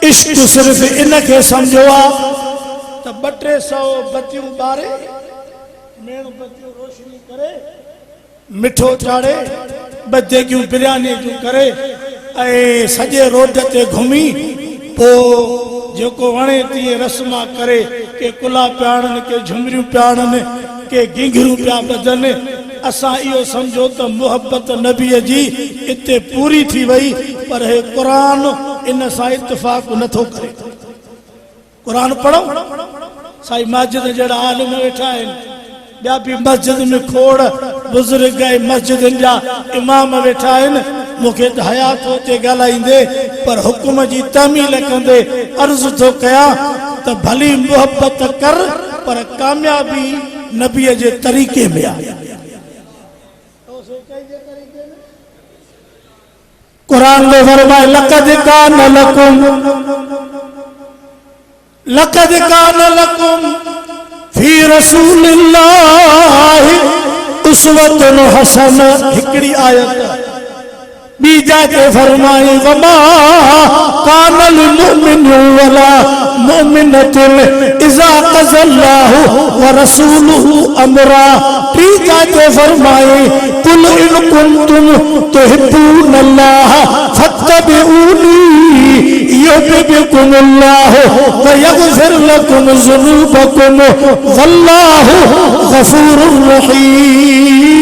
इश्क सिर्फ इनके समझो आ तो 200 बत्तियों बारे मेण बत्तियों रोशनी करे मिठो चाड़े बजे क्यों बिरयानी क्यों करे ऐ सजे रोड ते घूमी पो जो को वणे ती रस्मा करे के कुला प्याणन के झुमरियों प्याणन के गिंगरू प्या बजन असा इो समझो तो मोहब्बत नबी जी इते पूरी थी वही पर हे कुरान इन सा इत्तेफाक नथो करे। कुरान पढ़ो साई मस्जिद जड़ा आलिम वेठा ॿिया भी मस्जिद में खोड़ बुजुर्ग मस्जिद जा इमाम वेठा आहिनि मूंखे हयात हुते ॻाल्हाईंदे पर हुकुम जी तामील कंदे अर्ज़ थो कयां त भली मोहब्बत कर पर कामयाबी नबीअ जे तरीक़े में आहे। कुरान में फरमाए लक़द कान लकुम फी रसूलिल्लाहि उस्वतुन हसना हिकड़ी आयत बीजा के फरमाए वमा कानल मुमिन वला मुमिनतुन इज़ा क़ज़ल्लाहु व रसूलुहु अमरा बीजा के फरमाए कुल इन कुंतुम तुहिब्बूनल्लाह फत्तबिऊनी युहिब्बुकुमुल्लाह व यग़फिर लकुम ज़ुनूबकुम वल्लाहु गफूरुर रहीम।